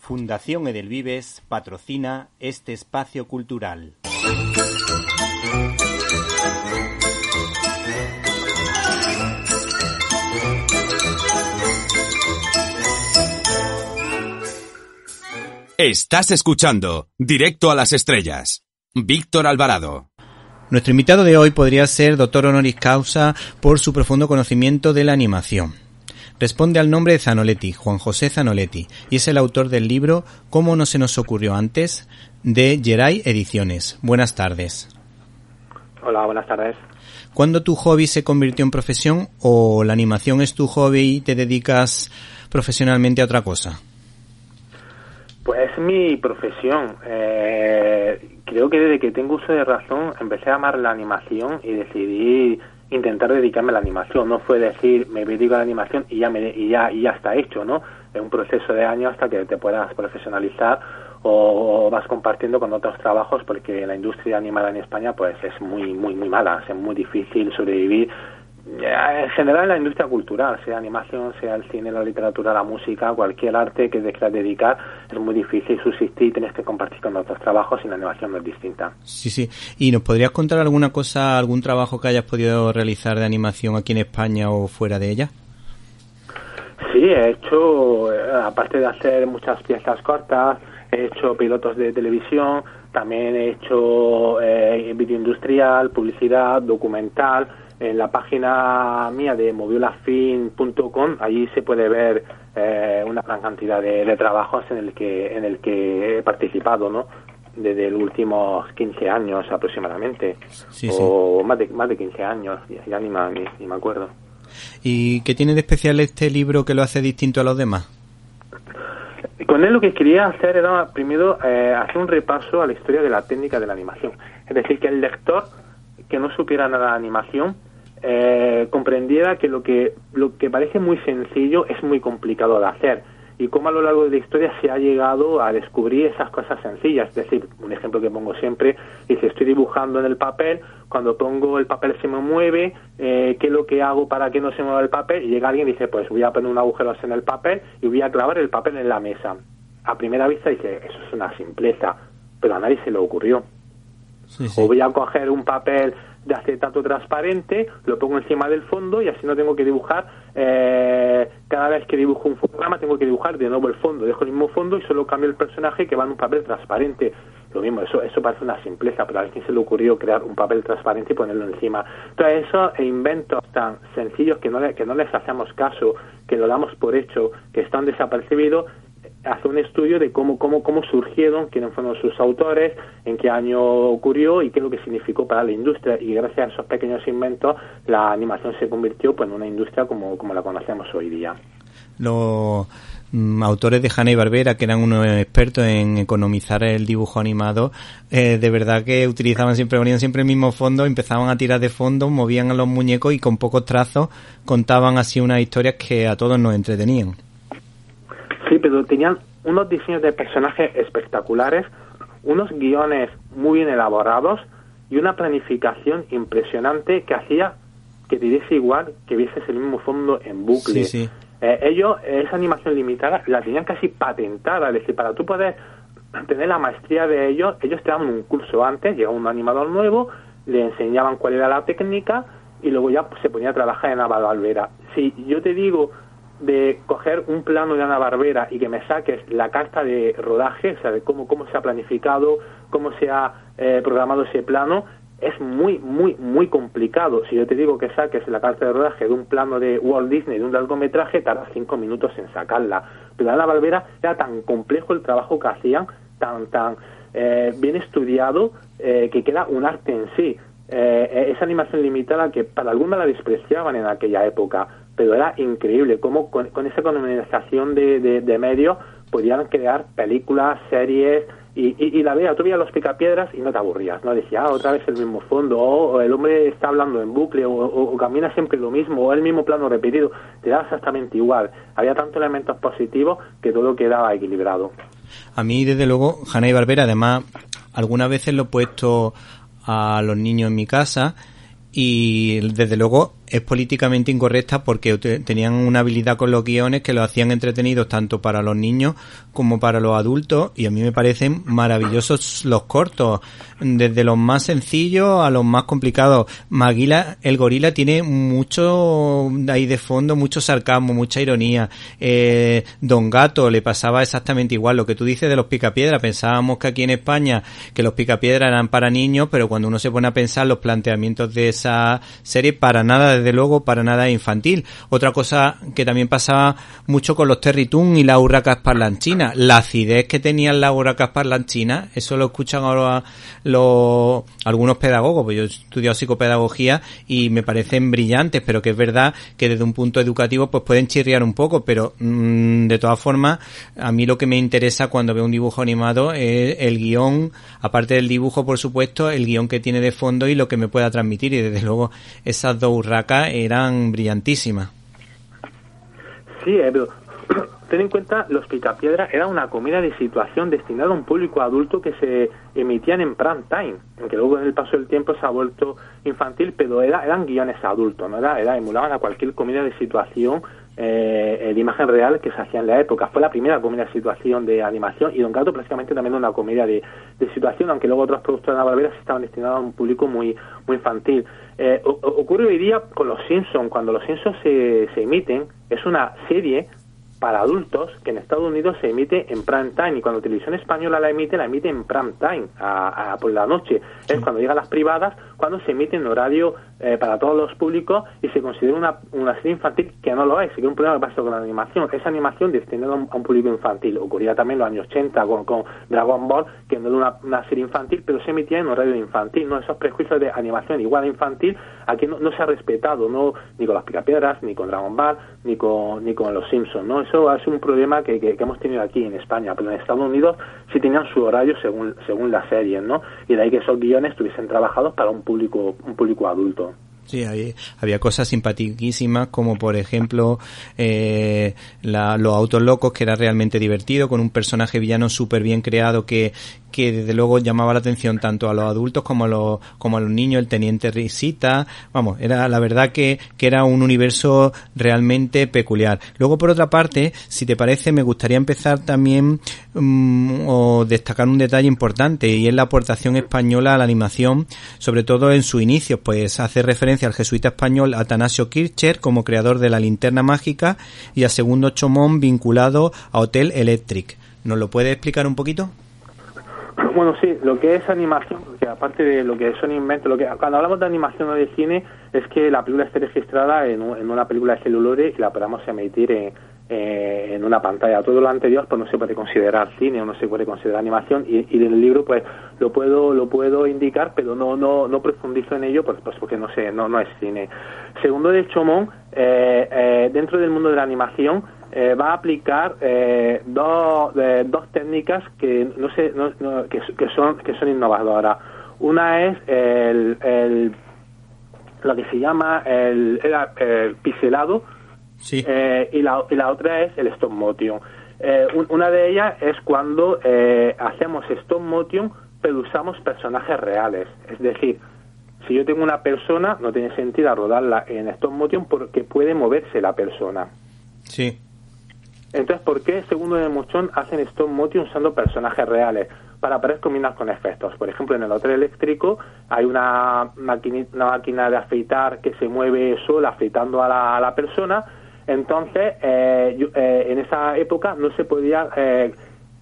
Fundación Edelvives patrocina este espacio cultural. Estás escuchando Directo a las Estrellas. Víctor Alvarado. Nuestro invitado de hoy podría ser doctor honoris causa por su profundo conocimiento de la animación. Responde al nombre de Zanoletti, Juan José Zanoletti, y es el autor del libro ¿Cómo no se nos ocurrió antes?, de Geray Ediciones. Buenas tardes. Hola, buenas tardes. ¿Cuándo tu hobby se convirtió en profesión o la animación es tu hobby y te dedicas profesionalmente a otra cosa? Pues mi profesión. Creo que desde que tengo uso de razón empecé a amar la animación y decidí intentar dedicarme a la animación. No fue decir me dedico a la animación y ya está hecho, ¿no? Es un proceso de años hasta que te puedas profesionalizar o vas compartiendo con otros trabajos, porque la industria animada en España pues es muy mala, es muy difícil sobrevivir. En general en la industria cultural, sea animación, sea el cine, la literatura, la música, cualquier arte que te quieras dedicar, es muy difícil subsistir, tienes que compartir con otros trabajos y la animación no es distinta. Sí. ¿Y nos podrías contar alguna cosa, algún trabajo que hayas podido realizar de animación aquí en España o fuera de ella? Sí, he hecho, aparte de hacer muchas piezas cortas, he hecho pilotos de televisión, también he hecho vídeo industrial, publicidad, documental. En la página mía de moviolafilm.com, allí se puede ver una gran cantidad de trabajos en el que he participado, ¿no? Desde los últimos 15 años aproximadamente, sí. Más de 15 años, ya ni me acuerdo. ¿Y qué tiene de especial este libro que lo hace distinto a los demás? Con él lo que quería hacer era primero hacer un repaso a la historia de la técnica de la animación. Es decir, que el lector que no supiera nada de animación comprendiera que lo que parece muy sencillo es muy complicado de hacer, y cómo a lo largo de la historia se ha llegado a descubrir esas cosas sencillas. Es decir, un ejemplo que pongo siempre es que estoy dibujando en el papel, cuando pongo el papel se me mueve, ¿qué es lo que hago para que no se mueva el papel? Y llega alguien y dice, pues voy a poner un agujero en el papel y voy a clavar el papel en la mesa. A primera vista dice, eso es una simpleza, pero a nadie se le ocurrió. Sí. O voy a coger un papel de acetato transparente, lo pongo encima del fondo y así no tengo que dibujar, cada vez que dibujo un fotograma tengo que dibujar de nuevo el fondo, dejo el mismo fondo y solo cambio el personaje que va en un papel transparente. Lo mismo, eso parece una simpleza, pero a alguien se le ocurrió crear un papel transparente y ponerlo encima. Entonces esos inventos tan sencillos que no les hacemos caso, que lo damos por hecho, que están desapercibidos, hace un estudio de cómo surgieron, quiénes fueron sus autores, en qué año ocurrió y qué es lo que significó para la industria. Y gracias a esos pequeños inventos la animación se convirtió pues en una industria como la conocemos hoy día. Los autores de Hanna-Barbera, que eran unos expertos en economizar el dibujo animado, de verdad que ponían siempre el mismo fondo, empezaban a tirar de fondo, movían a los muñecos y con pocos trazos contaban así unas historias que a todos nos entretenían. Sí, pero tenían unos diseños de personajes espectaculares, unos guiones muy bien elaborados y una planificación impresionante que hacía que te diese igual que vieses el mismo fondo en bucle. Sí. Ellos, esa animación limitada, la tenían casi patentada. Es decir, para tú poder tener la maestría de ellos te daban un curso antes, llegaba un animador nuevo, le enseñaban cuál era la técnica y luego ya se ponía a trabajar en Hanna-Barbera. Si yo te digo de coger un plano de Hanna-Barbera y que me saques la carta de rodaje, o sea, de cómo se ha planificado, cómo se ha programado ese plano, es muy complicado. Si yo te digo que saques la carta de rodaje de un plano de Walt Disney, de un largometraje, tardas 5 minutos en sacarla. Pero en Hanna-Barbera era tan complejo el trabajo que hacían, tan bien estudiado, que queda un arte en sí. Esa animación limitada que para algunos la despreciaban en aquella época, pero era increíble cómo con esa economización de medios podían crear películas, series, y la veías, tú veías Los Picapiedras y no te aburrías, no decías, otra vez el mismo fondo, o el hombre está hablando en bucle, o camina siempre lo mismo, o el mismo plano repetido, te da exactamente igual. Había tantos elementos positivos que todo quedaba equilibrado. A mí, desde luego, Hanna-Barbera, además, algunas veces lo he puesto a los niños en mi casa, y desde luego es políticamente incorrecta porque tenían una habilidad con los guiones que los hacían entretenidos tanto para los niños como para los adultos, y a mí me parecen maravillosos los cortos, desde los más sencillos a los más complicados. Maguila, el gorila, tiene mucho ahí de fondo, mucho sarcasmo, mucha ironía. Don Gato le pasaba exactamente igual. Lo que tú dices de los Picapiedra, pensábamos que aquí en España que los Picapiedra eran para niños, pero cuando uno se pone a pensar los planteamientos de esa serie, para nada, desde luego, para nada infantil. Otra cosa que también pasaba mucho con los Terry Toon y las urracas parlanchinas, la acidez que tenían las urracas parlanchinas, eso lo escuchan ahora algunos pedagogos, pues yo he estudiado psicopedagogía y me parecen brillantes, pero que es verdad que desde un punto educativo pues pueden chirriar un poco, pero de todas formas a mí lo que me interesa cuando veo un dibujo animado es el guión, aparte del dibujo por supuesto, el guión que tiene de fondo y lo que me pueda transmitir, y desde luego esas dos urracas eran brillantísimas. Sí, pero ten en cuenta, Los Picapiedra era una comedia de situación destinada a un público adulto que se emitían en prime time, aunque luego en el paso del tiempo se ha vuelto infantil, pero eran guiones adultos, ¿no? Emulaban a cualquier comedia de situación de imagen real que se hacía en la época. Fue la primera comedia de situación de animación, y Don Gato prácticamente también una comedia de situación, aunque luego otros productos de Hanna-Barbera sí estaban destinados a un público muy infantil. Ocurre hoy día con Los Simpsons. Cuando Los Simpsons se emiten, es una serie para adultos que en Estados Unidos se emite en prime time, y cuando Televisión Española la emite en prime time, por la noche. Sí. Es cuando llegan las privadas, cuando se emite en horario para todos los públicos, y se considera una serie infantil, que no lo es, que es un problema que pasa con la animación. Esa animación destinada a un público infantil. Ocurría también en los años 80 con Dragon Ball, que no era una serie infantil, pero se emitía en horario infantil, ¿no? Esos prejuicios de animación igual a infantil aquí no se ha respetado, no, ni con las Picapiedras, ni con Dragon Ball, ni con Los Simpsons, ¿no? Eso es un problema que hemos tenido aquí en España, pero en Estados Unidos sí tenían su horario según las series, ¿no? Y de ahí que esos guiones estuviesen trabajados para un público adulto. Sí, había cosas simpaticísimas, como por ejemplo los autos locos, que era realmente divertido, con un personaje villano súper bien creado que desde luego llamaba la atención tanto a los adultos como a los niños. El Teniente Risita, vamos, era la verdad que era un universo realmente peculiar. Luego, por otra parte, si te parece, me gustaría empezar también o destacar un detalle importante, y es la aportación española a la animación, sobre todo en sus inicios, pues hace referencia al jesuita español Atanasio Kircher como creador de La Linterna Mágica y a Segundo Chomón, vinculado a Hotel Electric. ¿Nos lo puede explicar un poquito? Bueno, sí, lo que es animación, porque aparte de lo que son inventos, cuando hablamos de animación o de cine, es que la película esté registrada en una película de celulose y la podamos emitir en una pantalla. Todo lo anterior pues no se puede considerar cine o no se puede considerar animación, y en el libro pues lo puedo indicar, pero no profundizo en ello pues porque no es cine. Segundo de Chomón, dentro del mundo de la animación, va a aplicar dos técnicas que que son innovadoras. Una es lo que se llama el pixelado. Sí. Y la otra es el stop motion. Una de ellas es cuando hacemos stop motion pero usamos personajes reales. Es decir, si yo tengo una persona, no tiene sentido rodarla en stop motion porque puede moverse la persona. Sí. Entonces, ¿por qué Segundo de Mochón hacen stop motion usando personajes reales? Para poder combinar con efectos. Por ejemplo, en el Hotel Eléctrico hay una máquina de afeitar que se mueve sola afeitando a la persona. Entonces, en esa época no se podía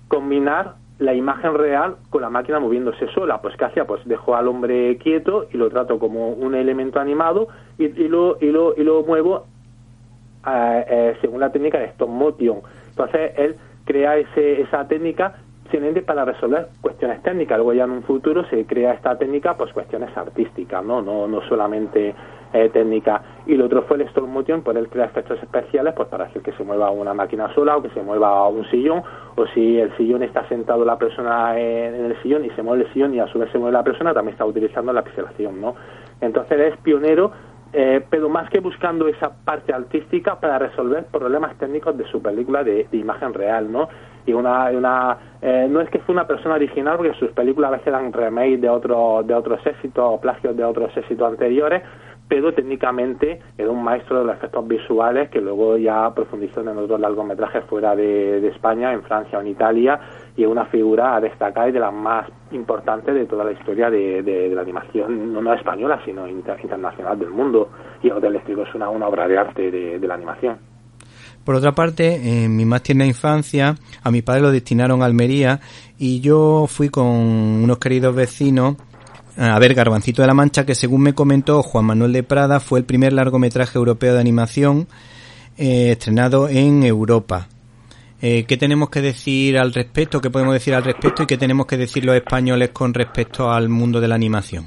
combinar la imagen real con la máquina moviéndose sola. Pues, ¿qué hacía? Pues dejó al hombre quieto y lo trato como un elemento animado y lo muevo según la técnica de stop motion. Entonces él crea esa técnica simplemente para resolver cuestiones técnicas. Luego ya en un futuro se crea esta técnica pues cuestiones artísticas, no solamente técnica. Y lo otro fue el stop motion, por él crear efectos especiales pues para hacer que se mueva una máquina sola o que se mueva un sillón, o si el sillón está sentado la persona en el sillón y se mueve el sillón y a su vez se mueve la persona, también está utilizando la pixelación, ¿no? Entonces él es pionero, pero más que buscando esa parte artística para resolver problemas técnicos de su película de imagen real, ¿no? Y no es que fue una persona original, porque sus películas a veces eran remake de otros éxitos o plagios de otros éxitos anteriores, pero técnicamente era un maestro de los efectos visuales que luego ya profundizó en otros largometrajes fuera de España, en Francia o en Italia, y es una figura a destacar y de las más importantes de toda la historia de la animación, no española, sino internacional del mundo. Y El Hotel Eléctrico es una obra de arte de la animación. Por otra parte, en mi más tierna infancia, a mi padre lo destinaron a Almería y yo fui con unos queridos vecinos a ver Garbancito de la Mancha, que según me comentó Juan Manuel de Prada fue el primer largometraje europeo de animación estrenado en Europa. ¿Qué tenemos que decir al respecto? ¿Qué podemos decir al respecto? ¿Y qué tenemos que decir los españoles con respecto al mundo de la animación?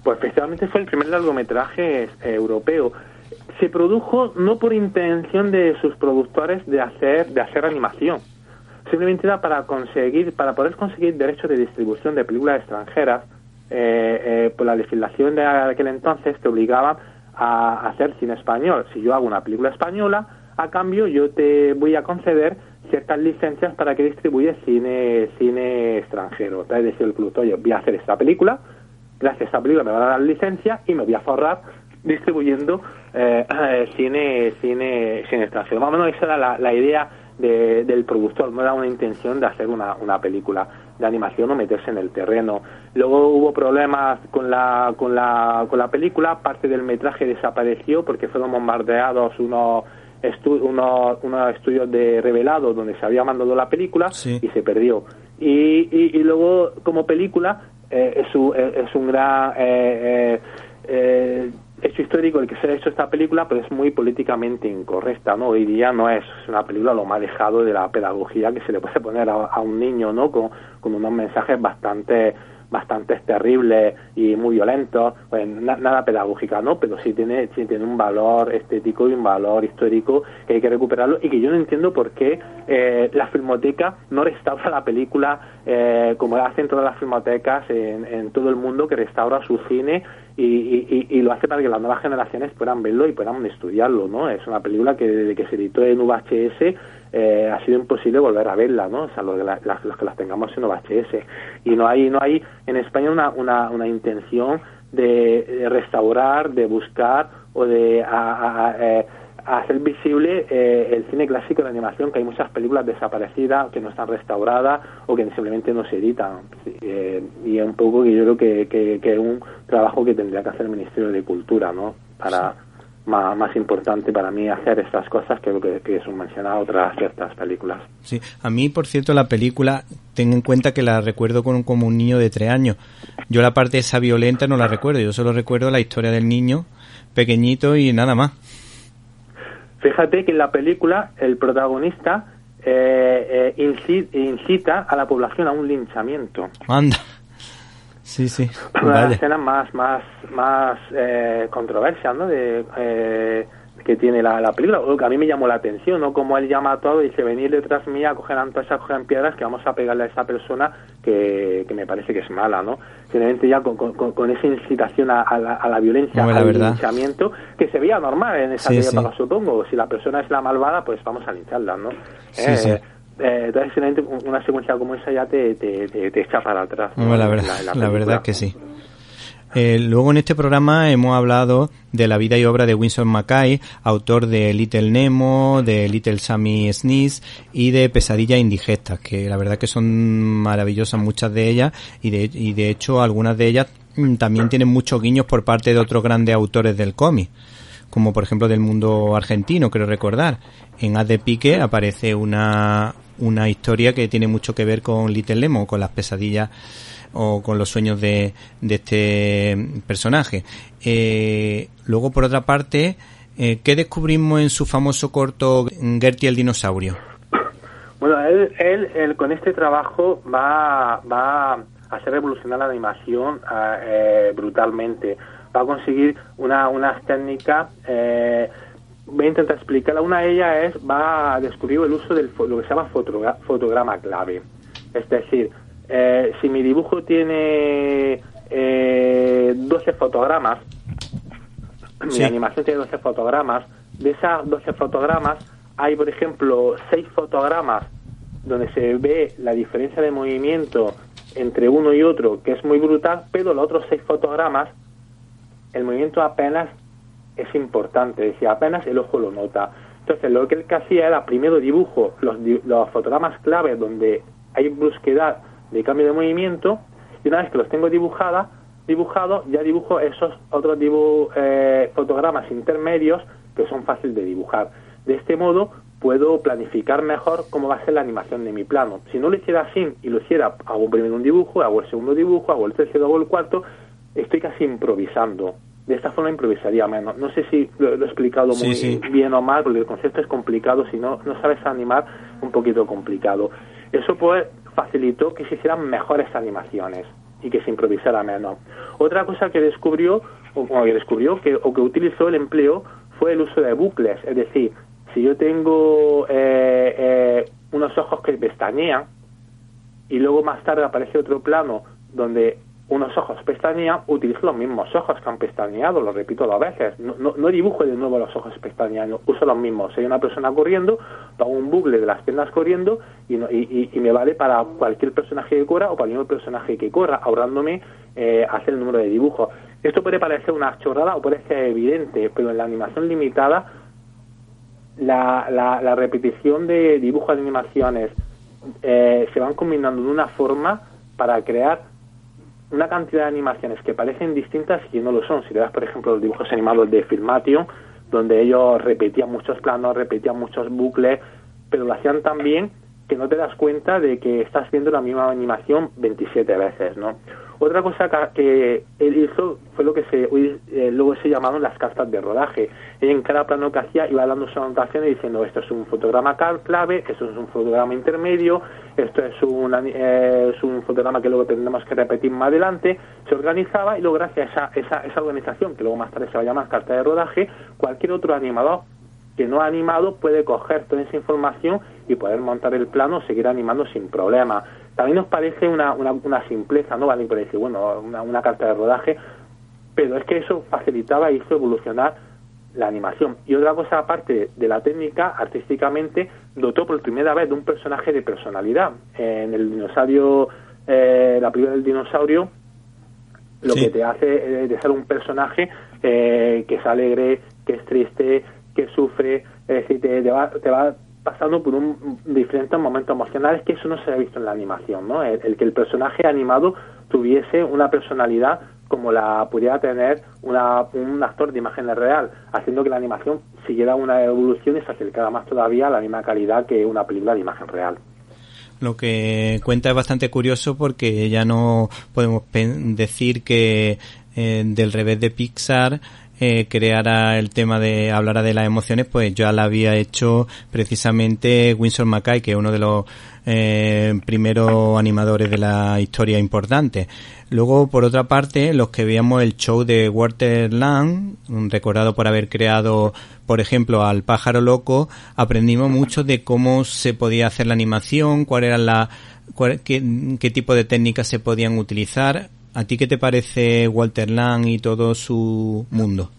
Pues precisamente fue el primer largometraje europeo. Se produjo no por intención de sus productores de hacer animación. Simplemente era para poder conseguir derechos de distribución de películas extranjeras. Por la legislación de aquel entonces te obligaba a hacer cine español. Si yo hago una película española, a cambio yo te voy a conceder ciertas licencias para que distribuyas cine extranjero. Es decir, el productor, oye, voy a hacer esta película, gracias a esta película me van a dar licencia y me voy a forrar distribuyendo cine extranjero. Más o menos esa era la idea del productor, no era una intención de hacer una película de animación o meterse en el terreno. Luego hubo problemas con la película, parte del metraje desapareció porque fueron bombardeados unos estudios de revelado donde se había mandado la película, sí, y se perdió. Y luego como película es un gran hecho histórico el que se ha hecho esta película, pero es muy políticamente incorrecta, ¿no? Hoy día no es una película lo más alejado de la pedagogía que se le puede poner a un niño, ¿no? Con unos mensajes bastante terribles y muy violentos, pues nada pedagógica, ¿no? Pero sí tiene un valor estético y un valor histórico que hay que recuperarlo, y que yo no entiendo por qué la Filmoteca no restaura la película como hacen todas las filmotecas en todo el mundo, que restaura su cine y lo hace para que las nuevas generaciones puedan verlo y puedan estudiarlo, ¿no? Es una película que desde que se editó en VHS ha sido imposible volver a verla, ¿no? O sea, los que las tengamos en VHS. Y no hay en España una intención de restaurar, de buscar o de hacer visible el cine clásico de animación, que hay muchas películas desaparecidas que no están restauradas o que simplemente no se editan. Y es un poco que yo creo que es un trabajo que tendría que hacer el Ministerio de Cultura, ¿no? Para más importante para mí hacer estas cosas que lo que son mencionadas otras ciertas películas. Sí, a mí, por cierto, la película, ten en cuenta que la recuerdo como un niño de 3 años. Yo la parte esa violenta no la recuerdo, yo solo recuerdo la historia del niño pequeñito y nada más. Fíjate que en la película el protagonista incita a la población a un linchamiento. Anda. Sí. Una de las escenas más controversias, ¿no? Que tiene la película, o que a mí me llamó la atención, ¿no? Como él llama a todo y dice: venir detrás mía, coger antorchas, coger piedras, que vamos a pegarle a esa persona que me parece que es mala, ¿no? Simplemente ya con esa incitación a la violencia, al linchamiento, que se veía normal en esa época, supongo. Si la persona es la malvada, pues vamos a lincharla, ¿no? Sí. Entonces, simplemente una secuencia como esa ya te echa para atrás, ¿no? Bueno, la verdad que sí. Luego en este programa hemos hablado de la vida y obra de Winsor McCay, autor de Little Nemo, de Little Sammy Sneeze y de Pesadillas indigestas, que la verdad que son maravillosas muchas de ellas, y de hecho algunas de ellas también tienen muchos guiños por parte de otros grandes autores del cómic, como por ejemplo del mundo argentino, creo recordar. En Haz de Pique aparece una historia que tiene mucho que ver con Little Nemo, con las pesadillas o con los sueños de este personaje. Luego, por otra parte, ¿qué descubrimos en su famoso corto Gertie el dinosaurio? Bueno, él con este trabajo va a hacer revolucionar la animación brutalmente. Va a conseguir unas técnicas. Voy a intentar explicarla. Una de ellas va a descubrir el uso de lo que se llama fotograma clave. Es decir, si mi dibujo tiene 12 fotogramas, mi animación tiene 12 fotogramas, de esas 12 fotogramas hay, por ejemplo, 6 fotogramas donde se ve la diferencia de movimiento entre uno y otro, que es muy brutal, pero los otros 6 fotogramas el movimiento apenas es importante, es decir, apenas el ojo lo nota. Entonces, lo que él hacía era, primero dibujo los fotogramas clave donde hay brusquedad de cambio de movimiento, y una vez que los tengo dibujados, ya dibujo esos otros fotogramas intermedios que son fáciles de dibujar. De este modo, puedo planificar mejor cómo va a ser la animación de mi plano. Si no lo hiciera así y lo hiciera, hago primero un dibujo, hago el segundo dibujo, hago el tercero, hago el cuarto, estoy casi improvisando. De esta forma improvisaría menos. No sé si lo he explicado muy bien o mal, porque el concepto es complicado. Si no sabes animar, un poquito complicado. Eso pues facilitó que se hicieran mejores animaciones y que se improvisara menos. Otra cosa que descubrió, que utilizó el empleo, fue el uso de bucles. Es decir, si yo tengo unos ojos que pestañean y luego más tarde aparece otro plano donde unos ojos pestañean, utilizo los mismos ojos que han pestañeado, lo repito 2 veces. No dibujo de nuevo los ojos pestañeando, uso los mismos. Si hay una persona corriendo, hago un bucle de las piernas corriendo y me vale para cualquier personaje que corra o para cualquier personaje que corra, ahorrándome hacer el número de dibujos. Esto puede parecer una chorrada o puede ser evidente, pero en la animación limitada la repetición de dibujos de animaciones se van combinando de una forma para crear una cantidad de animaciones que parecen distintas y no lo son. Si le das, por ejemplo, los dibujos animados de Filmation, donde ellos repetían muchos planos, repetían muchos bucles, pero lo hacían tan bien que no te das cuenta de que estás viendo la misma animación 27 veces, ¿no? Otra cosa que él hizo fue lo que luego se llamaron las cartas de rodaje. Él en cada plano que hacía iba dando sus anotaciones diciendo esto es un fotograma clave, esto es un fotograma intermedio, esto es un fotograma que luego tendremos que repetir más adelante. Se organizaba y luego gracias a esa organización, que luego más tarde se va a llamar carta de rodaje, cualquier otro animador que no ha animado puede coger toda esa información y poder montar el plano, seguir animando sin problema. También nos parece una simpleza, ¿no? Vale, por decir, bueno, una carta de rodaje, pero es que eso facilitaba e hizo evolucionar la animación. Y otra cosa, aparte de la técnica, artísticamente, dotó por primera vez de un personaje de personalidad. En el dinosaurio, la película del dinosaurio, lo que te hace de ser un personaje que es alegre, que es triste, que sufre, es decir, te va pasando por diferentes momentos emocionales, que eso no se ha visto en la animación, ¿no? El que el personaje animado tuviese una personalidad como la pudiera tener un actor de imagen real, haciendo que la animación siguiera una evolución y se acercara más todavía a la misma calidad que una película de imagen real. Lo que cuenta es bastante curioso porque ya no podemos decir que del revés de Pixar creara el tema de hablara de las emociones, pues ya la había hecho precisamente Winsor McCay, que es uno de los primeros animadores de la historia importante. Luego, por otra parte, los que veíamos el show de Walter Lang, recordado por haber creado, por ejemplo, al Pájaro Loco, aprendimos mucho de cómo se podía hacer la animación, qué tipo de técnicas se podían utilizar. ¿A ti qué te parece Walter Lang y todo su mundo?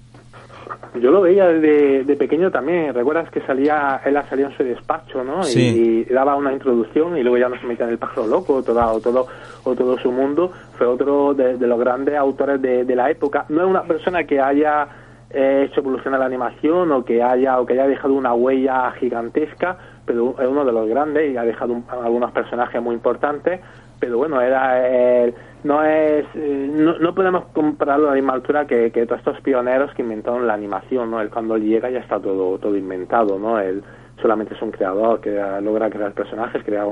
Yo lo veía de pequeño también. ¿Recuerdas que él salía en su despacho, ¿no? Sí. Y daba una introducción y luego ya nos metía en el Pájaro Loco, todo su mundo. Fue otro de los grandes autores de la época. No es una persona que haya hecho evolucionar la animación o que haya dejado una huella gigantesca, pero es uno de los grandes y ha dejado algunos personajes muy importantes. Pero bueno, no podemos compararlo a la misma altura que todos estos pioneros que inventaron la animación, ¿no? Él cuando llega ya está todo inventado, ¿no? Él solamente es un creador que logra crear personajes, crea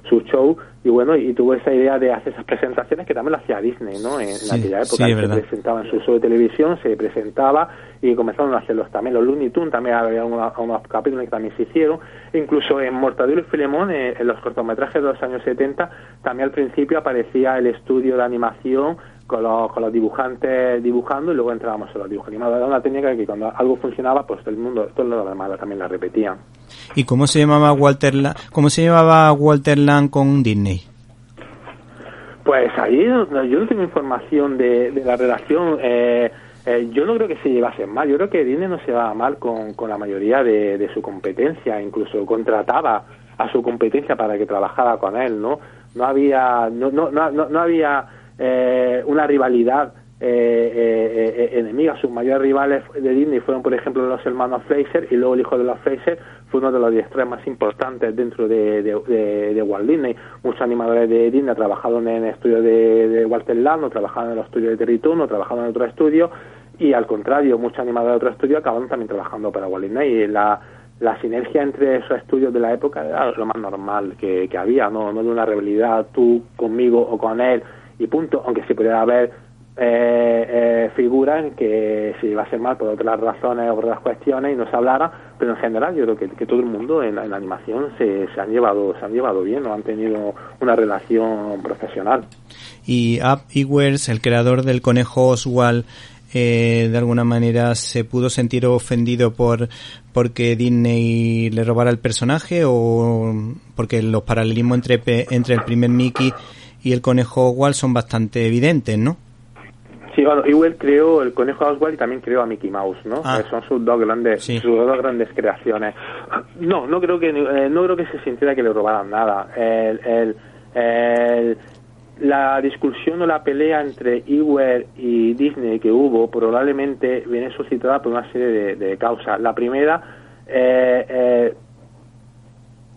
su show y bueno, y tuvo esa idea de hacer esas presentaciones que también lo hacía Disney, ¿no? En aquella época se presentaba en su show de televisión, se presentaba y comenzaron a hacerlos también. Los Looney Tunes también había unos capítulos que también se hicieron, incluso en Mortadelo y Filemón, en los cortometrajes de los años 70, también al principio aparecía el estudio de animación con los dibujantes dibujando y luego entrábamos en los dibujos animados. Era una técnica que cuando algo funcionaba, pues todo lo demás también la repetían. ¿Y cómo se llamaba Walter Lang con Disney? Pues ahí yo no tengo información de la relación. Yo no creo que se llevasen mal. Yo creo que Disney no se llevaba mal con la mayoría de su competencia. Incluso contrataba a su competencia para que trabajara con él, ¿no? No había una rivalidad enemigas. Sus mayores rivales de Disney fueron, por ejemplo, los hermanos Fleischer, y luego el hijo de los Fleischer fue uno de los directores más importantes dentro de Walt Disney. Muchos animadores de Disney trabajaron en estudios de Walter Land, trabajaron en los estudios de Terry Toon, trabajaron en otros estudios, y al contrario, muchos animadores de otros estudios acabaron también trabajando para Walt Disney. Y la sinergia entre esos estudios de la época era lo más normal que había, no de una rivalidad tú conmigo o con él y punto, aunque se pudiera haber figuras que se iba a hacer mal por otras razones o por otras cuestiones y no se hablara, pero en general yo creo que todo el mundo en la animación se han llevado bien, no han tenido una relación profesional. Y Ub Iwerks, el creador del conejo Oswald, de alguna manera se pudo sentir ofendido porque Disney le robara el personaje, o porque los paralelismos entre el primer Mickey y el conejo Oswald son bastante evidentes, ¿no? Sí, bueno, Iwerks creó el conejo Oswald y también creó a Mickey Mouse, ¿no? Son sus dos grandes creaciones. No creo que se sintiera que le robaran nada. La discusión o la pelea entre Iwerks y Disney que hubo probablemente viene suscitada por una serie de causas. La primera,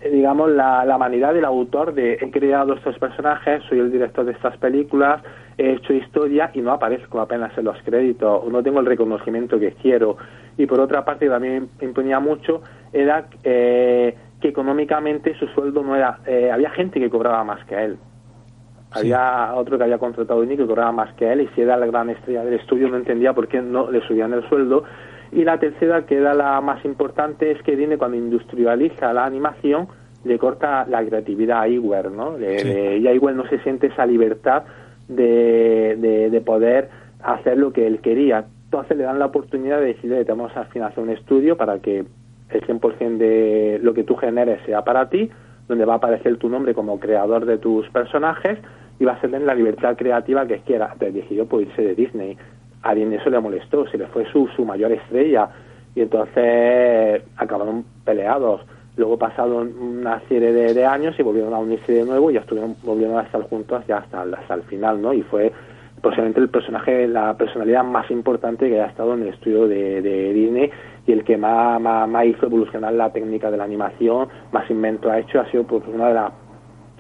digamos, la manera del autor de he creado estos personajes, soy el director de estas películas, he hecho historia y no aparezco apenas en los créditos, no tengo el reconocimiento que quiero. Y por otra parte, también imponía mucho, era que económicamente su sueldo no era... había gente que cobraba más que él. Sí. Había otro que había contratado a Disney que cobraba más que él, y si era la gran estrella del estudio no entendía por qué no le subían el sueldo. Y la tercera, que era la más importante, es que Disney, cuando industrializa la animación, le corta la creatividad a Iwerks, ¿no? Y a Iwerks no se siente esa libertad de poder hacer lo que él quería. Entonces le dan la oportunidad de decirle, te vamos a financiar un estudio para que el 100% de lo que tú generes sea para ti, donde va a aparecer tu nombre como creador de tus personajes, y va a tener la libertad creativa que quiera. Te decidió por irse de Disney. A Disney eso le molestó, se le fue su mayor estrella, y entonces acabaron peleados. Luego pasaron una serie de años y volvieron a unirse de nuevo, y ya volvieron a estar juntos ya hasta el final, ¿no? Y fue posiblemente el personaje, la personalidad más importante que ha estado en el estudio de Disney, y el que más hizo evolucionar la técnica de la animación, más invento ha hecho, ha sido pues una de las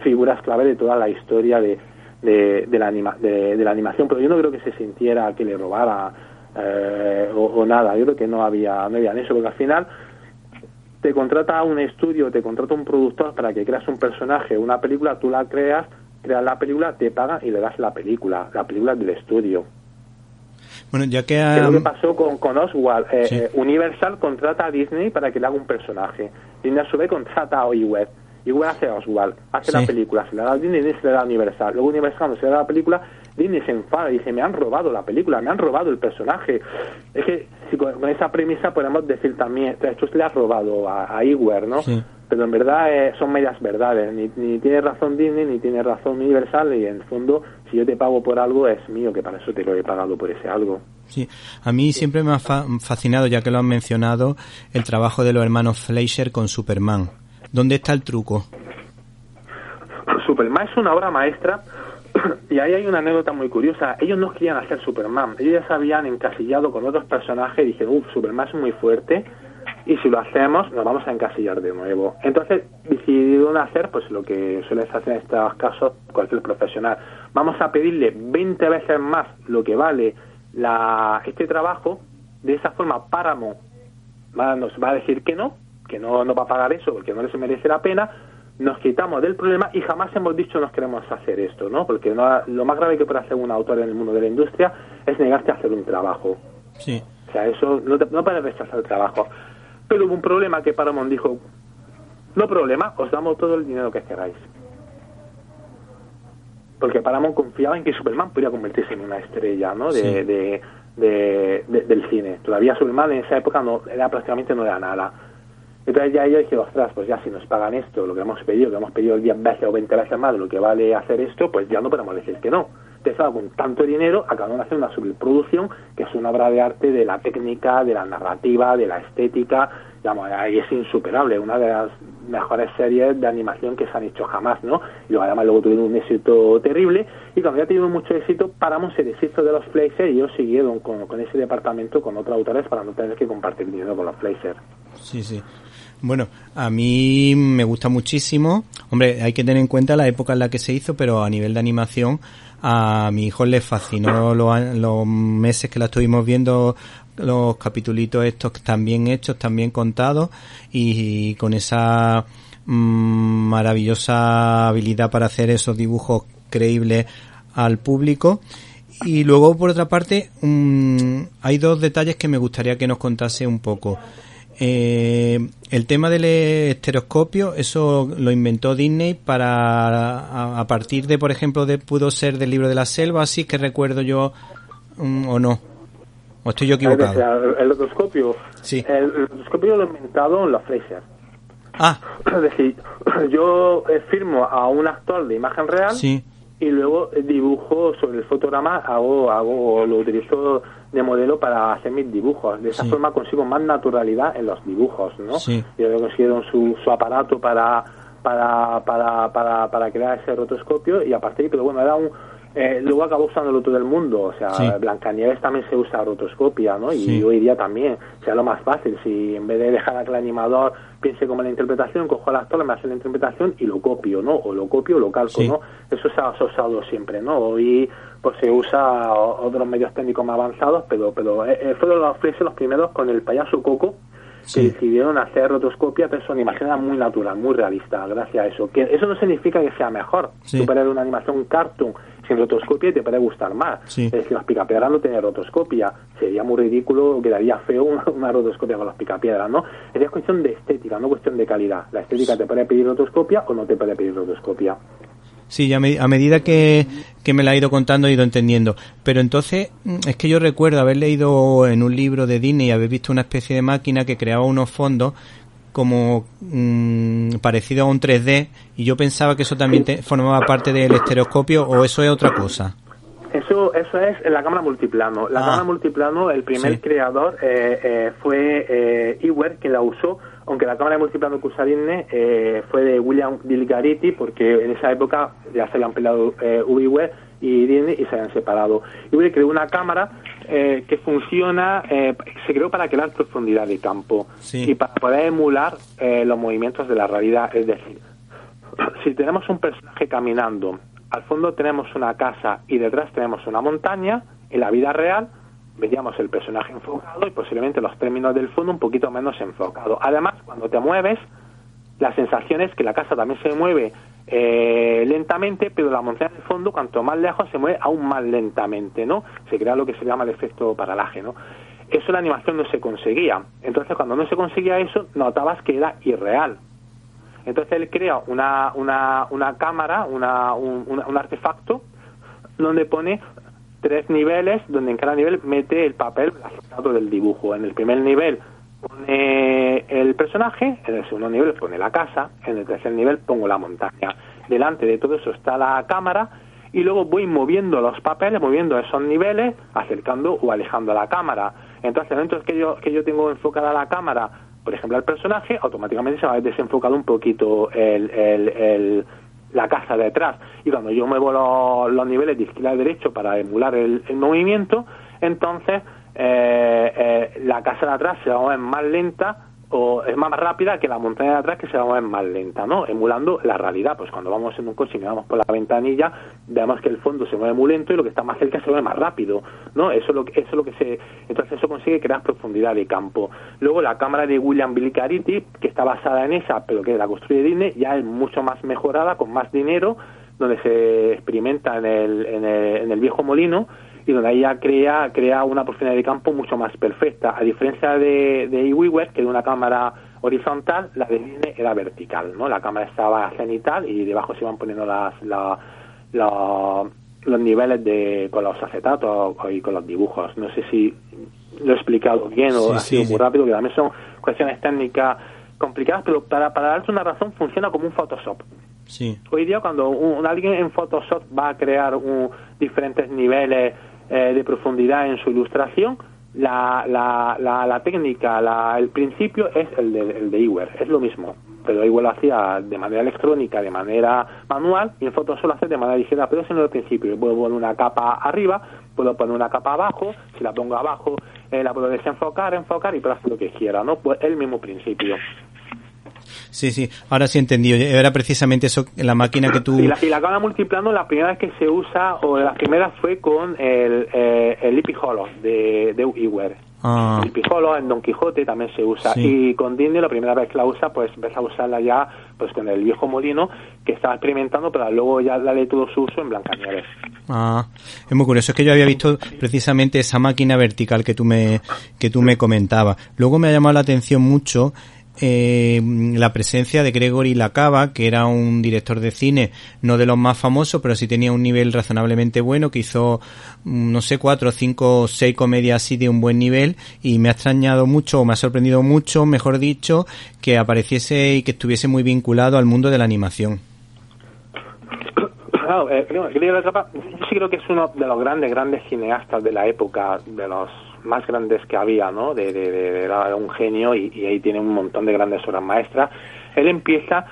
figuras clave de toda la historia de la animación. Pero yo no creo que se sintiera que le robara o nada. Yo creo que no había eso, porque al final te contrata un estudio, te contrata un productor para que creas un personaje, una película, tú la creas la película, te pagan y le das la película del estudio. Bueno, ya que es lo que pasó con Oswald. Sí. Universal contrata a Disney para que le haga un personaje. Disney a su vez contrata a Iwerks. Iwerks hace a Oswald, hace la película, se le da a Disney y se le da a Universal. Luego Universal, cuando se le da la película, Disney se enfada y dice, me han robado la película, me han robado el personaje. Es que si con esa premisa podemos decir también, esto se le ha robado a Iwerks, ¿no? Sí. Pero en verdad son medias verdades, ni tiene razón Disney ni tiene razón Universal, y en el fondo si yo te pago por algo es mío, que para eso te lo he pagado por ese algo. Sí, a mí siempre me ha fascinado, ya que lo han mencionado, el trabajo de los hermanos Fleischer con Superman. ¿Dónde está el truco? Superman es una obra maestra, y ahí hay una anécdota muy curiosa. Ellos no querían hacer Superman, ellos ya se habían encasillado con otros personajes y dijeron, Superman es muy fuerte, y si lo hacemos nos vamos a encasillar de nuevo. Entonces decidieron hacer pues lo que suele hacer en estos casos cualquier profesional. Vamos a pedirle 20 veces más lo que vale este trabajo. De esa forma Paramount nos va a decir que no va a pagar eso porque no les merece la pena. Nos quitamos del problema y jamás hemos dicho nos queremos hacer esto, ¿no? Porque lo más grave que puede hacer un autor en el mundo de la industria es negarte a hacer un trabajo. Sí. O sea, eso no puedes rechazar el trabajo. Pero hubo un problema que Paramount dijo, no problema, os damos todo el dinero que queráis. Porque Paramount confiaba en que Superman podría convertirse en una estrella, ¿no? Del cine. Todavía Superman en esa época prácticamente no era nada. Entonces ya ellos dijeron, ostras, pues ya si nos pagan esto, lo que hemos pedido 10 veces o 20 veces más de lo que vale hacer esto, pues ya no podemos decir que no. Entonces, con tanto dinero, acabaron de hacer una superproducción que es una obra de arte de la técnica, de la narrativa, de la estética, digamos, ahí es insuperable, una de mejores series de animación que se han hecho jamás, ¿no? Y además luego tuvieron un éxito terrible, y cuando ya tuvieron mucho éxito, Paramount se deshizo de los Fleischer y ellos siguieron con ese departamento con otros autores para no tener que compartir dinero con los Fleischer. Sí, sí. Bueno, a mí me gusta muchísimo. Hombre, hay que tener en cuenta la época en la que se hizo, pero a nivel de animación a mi hijo le fascinó los meses que la estuvimos viendo, los capitulitos estos tan bien hechos, tan bien contados, y con esa maravillosa habilidad para hacer esos dibujos creíbles al público. Y luego, por otra parte, hay dos detalles que me gustaría que nos contase un poco. El tema del estereoscopio, eso lo inventó Disney a partir de, por ejemplo, pudo ser del Libro de la Selva, así que recuerdo yo, o no, o estoy yo equivocado. El rotoscopio, sí. El rotoscopio lo inventaron los Fleischer. Ah. Es decir, yo firmo a un actor de imagen real, sí, y luego dibujo sobre el fotograma, lo utilizo de modelo para hacer mis dibujos. De esa sí. forma consigo más naturalidad en los dibujos, ¿no? Sí. Y ellos consiguieron su aparato para crear ese rotoscopio, y a partir, pero bueno, era luego acabó usándolo todo el mundo, o sea, sí. Blancanieves también se usa rotoscopia, ¿no? Y sí. Hoy día también, sea lo más fácil, si en vez de dejar a que el animador piense como en la interpretación, cojo al actor, me hace la interpretación y lo copio, ¿no? O lo copio o lo calco, sí. ¿no? Eso se ha usado siempre, ¿no? Hoy pues se usa otros medios técnicos más avanzados, pero fueron los Fleischer los primeros con el payaso Coco, que sí. decidieron hacer rotoscopia, pero su animación era muy natural, muy realista, gracias a eso. Que eso no significa que sea mejor. Sí. Tú puedes ver una animación cartoon sin rotoscopia y te puede gustar más. Sí. Es decir, los Picapiedras no tienen rotoscopia. Sería muy ridículo, quedaría feo una rotoscopia con los Picapiedras, ¿no? Es cuestión de estética, no cuestión de calidad. La estética te puede pedir rotoscopia o no te puede pedir rotoscopia. Sí, a medida que me la he ido contando he ido entendiendo. Pero entonces, es que yo recuerdo haber leído en un libro de Disney y haber visto una especie de máquina que creaba unos fondos como parecido a un 3D, y yo pensaba que eso también formaba parte del estereoscopio, o eso es otra cosa. Eso es en la cámara multiplano. La cámara multiplano, el primer sí. creador fue Ewer, que la usó, aunque la cámara de multiplano que usa Disney fue de William Bilgarity, porque en esa época ya se habían peleado Ewer y Disney y se habían separado. Ewer creó una cámara que funciona, se creó para crear profundidad de campo sí. y para poder emular los movimientos de la realidad. Es decir, si tenemos un personaje caminando, al fondo tenemos una casa y detrás tenemos una montaña, en la vida real veríamos el personaje enfocado y posiblemente los términos del fondo un poquito menos enfocado. Además, cuando te mueves, la sensación es que la casa también se mueve lentamente, pero la montaña del fondo, cuanto más lejos, se mueve aún más lentamente, ¿no? Se crea lo que se llama el efecto paralaje, ¿no? Eso en la animación no se conseguía. Entonces, cuando no se conseguía eso, notabas que era irreal. Entonces él crea una cámara, un artefacto, donde pone 3 niveles, donde en cada nivel mete el papel gastado del dibujo. En el primer nivel pone el personaje, en el segundo nivel pone la casa, en el tercer nivel pongo la montaña. Delante de todo eso está la cámara, y luego voy moviendo los papeles, moviendo esos niveles, acercando o alejando a la cámara. Entonces, en el momento que yo tengo enfocada la cámara, por ejemplo, al personaje, automáticamente se va a haber desenfocado un poquito la casa detrás. Y cuando yo muevo los niveles de izquierda a derecha para emular el movimiento, entonces la casa de atrás se va a mover más lenta o es más rápida que la montaña de atrás, que se va a mover más lenta, ¿no? Emulando la realidad. Pues cuando vamos en un coche y miramos por la ventanilla, vemos que el fondo se mueve muy lento y lo que está más cerca se mueve más rápido, ¿no? Eso es lo que se... Entonces eso consigue crear profundidad de campo. Luego la cámara de William Bilgarity, que está basada en esa, pero que la construye Disney, ya es mucho más mejorada, con más dinero, donde se experimenta en el viejo molino, y donde ahí ya crea una profundidad de campo mucho más perfecta. A diferencia de Ewer, que era una cámara horizontal, la de Disney era vertical, ¿no? La cámara estaba cenital y debajo se iban poniendo los niveles con los acetatos y con los dibujos. No sé si lo he explicado bien o ha sido muy rápido, que también son cuestiones técnicas complicadas, pero para darte una razón, funciona como un Photoshop. Sí. Hoy día, cuando alguien en Photoshop va a crear diferentes niveles de profundidad en su ilustración, la técnica, el principio es el de Ewer, es lo mismo. pero igual lo hacía de manera electrónica, de manera manual, y en Photoshop lo hace de manera ligera, pero eso no es el principio. Puedo poner una capa arriba, puedo poner una capa abajo, si la pongo abajo la puedo desenfocar, enfocar y puedo hacer lo que quiera, ¿no? Pues el mismo principio. Sí, ahora sí he entendido. Era precisamente eso, la máquina que tú... Y la cámara multiplano, la primera vez que se usa, o de las primeras, fue con el Sleepy Hollow de Ewer. El Sleepy Hollow en Don Quijote también se usa. Sí. Y con Disney, la primera vez que la usa, pues empieza a usarla ya pues con el viejo molino, que estaba experimentando, pero luego ya darle todo su uso en Blancanieves. Es muy curioso. Es que yo había visto precisamente esa máquina vertical que tú me comentabas. Luego me ha llamado la atención mucho la presencia de Gregory Lacava, que era un director de cine no de los más famosos, pero sí tenía un nivel razonablemente bueno, que hizo, no sé, 4, 5, 6 comedias así de un buen nivel, y me ha extrañado mucho, o me ha sorprendido mucho, mejor dicho, que apareciese y que estuviese muy vinculado al mundo de la animación. Claro, Gregory Lacava, yo sí creo que es uno de los grandes cineastas de la época, de los más grandes que había, ¿no? Era un genio y ahí tiene un montón de grandes obras maestras. Él empieza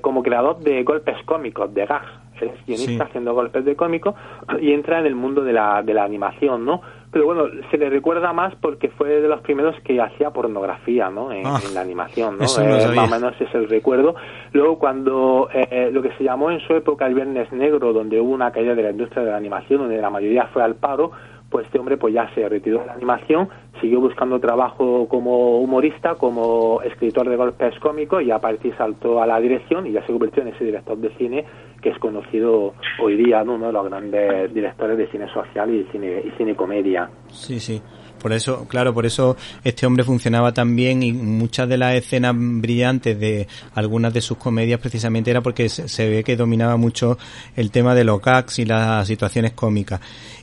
como creador de golpes cómicos, de gags. Él es guionista haciendo golpes de cómico y entra en el mundo de la animación, ¿no? Pero bueno, se le recuerda más porque fue de los primeros que hacía pornografía, ¿no? En la animación, ¿no? Más o menos es el recuerdo. Luego cuando lo que se llamó en su época el Viernes Negro, donde hubo una caída de la industria de la animación, donde la mayoría fue al paro, pues este hombre pues ya se retiró de la animación, siguió buscando trabajo como humorista, como escritor de golpes cómicos, y a partir saltó a la dirección y ya se convirtió en ese director de cine que es conocido hoy día, ¿no? Uno de los grandes directores de cine social y cine comedia. Sí. Por eso este hombre funcionaba tan bien, y muchas de las escenas brillantes de algunas de sus comedias precisamente era porque se ve que dominaba mucho el tema de los gags y las situaciones cómicas.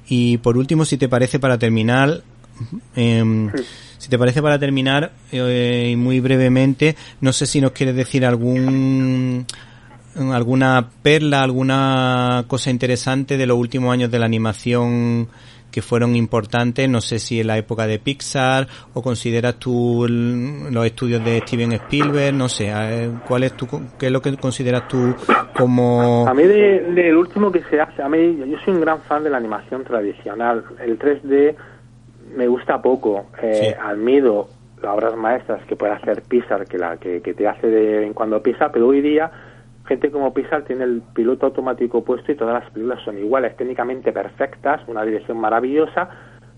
Y por último, si te parece, para terminar, y muy brevemente, no sé si nos quieres decir alguna perla, alguna cosa interesante de los últimos años de la animación que fueron importantes, no sé si en la época de Pixar, o consideras tú los estudios de Steven Spielberg, no sé, ¿qué es lo que consideras tú como...? A mí del último que se hace, yo soy un gran fan de la animación tradicional. El 3D me gusta poco, admiro las obras maestras que puede hacer Pixar, que te hace de vez en cuando Pixar, pero hoy día gente como Pixar tiene el piloto automático puesto y todas las películas son iguales, técnicamente perfectas, una dirección maravillosa,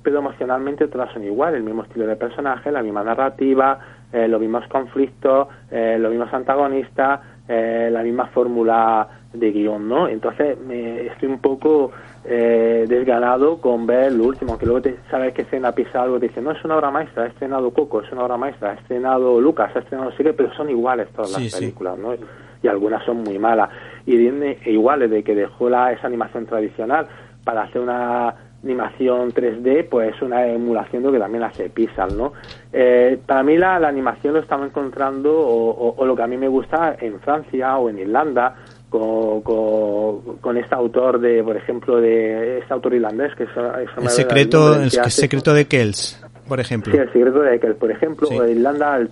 pero emocionalmente todas son iguales, el mismo estilo de personaje, la misma narrativa, los mismos conflictos, los mismos antagonistas, la misma fórmula de guión, ¿no? Entonces estoy un poco desganado con ver lo último, aunque luego sabes que escena Pixar algo, te dice, no, es una obra maestra, ha estrenado Coco, es una obra maestra, ha estrenado Lucas, ha estrenado no sé qué, pero son iguales todas las películas, ¿no? Y algunas son muy malas. Y Disney, igual, desde que dejó esa animación tradicional para hacer una animación 3D, pues es una emulación de lo que también hace Pixar, ¿no? Para mí la animación lo estamos encontrando, o lo que a mí me gusta, en Francia o en Irlanda, con este autor por ejemplo, de este autor irlandés, que es el secreto de Kells, por ejemplo. Sí, el secreto de Kells, por ejemplo. En Irlanda,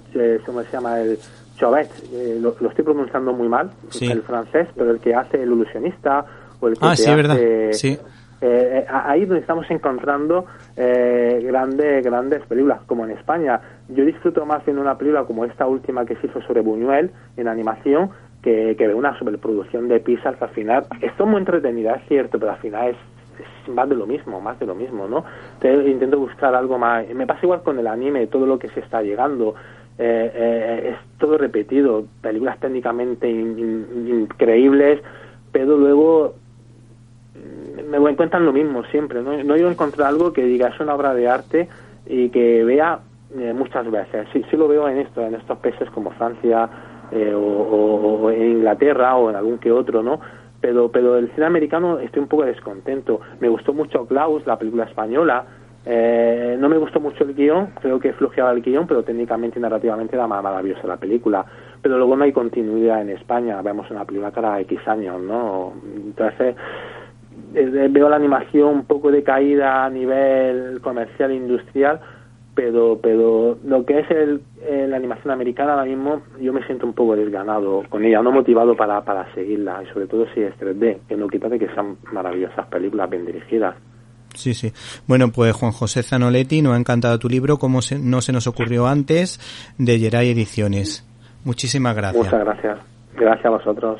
¿cómo se llama? El Chauvet, lo estoy pronunciando muy mal, el francés, pero el que hace El ilusionista, o el que hace... ¿verdad? Sí. Ahí donde estamos encontrando grandes películas, como en España. Yo disfruto más viendo una película como esta última que se hizo sobre Buñuel en animación, que de una superproducción de Pixar, que al final es muy entretenida, es cierto, pero al final es más de lo mismo, ¿no? Entonces intento buscar algo más. Me pasa igual con el anime, todo lo que se está llegando. Es todo repetido, películas técnicamente increíbles, pero luego me encuentran lo mismo siempre, no yo encontrar algo que diga es una obra de arte y que vea muchas veces. Sí lo veo en estos países como Francia o en Inglaterra o en algún que otro, ¿no? Pero el cine americano estoy un poco descontento. Me gustó mucho Klaus, la película española. No me gustó mucho el guión, creo que flojeaba el guión, pero técnicamente y narrativamente era maravillosa la película. Pero luego no hay continuidad en España, vemos una película cada X años, ¿no? Entonces veo la animación un poco decaída a nivel comercial e industrial, pero lo que es la animación americana ahora mismo, yo me siento un poco desganado con ella, no motivado para seguirla, y sobre todo si es 3D, que no quita de que sean maravillosas películas bien dirigidas. Sí, sí. Bueno, pues Juan José Zanoletti, nos ha encantado tu libro, como no se nos ocurrió antes, de Geray Ediciones. Muchísimas gracias. Muchas gracias. Gracias a vosotros.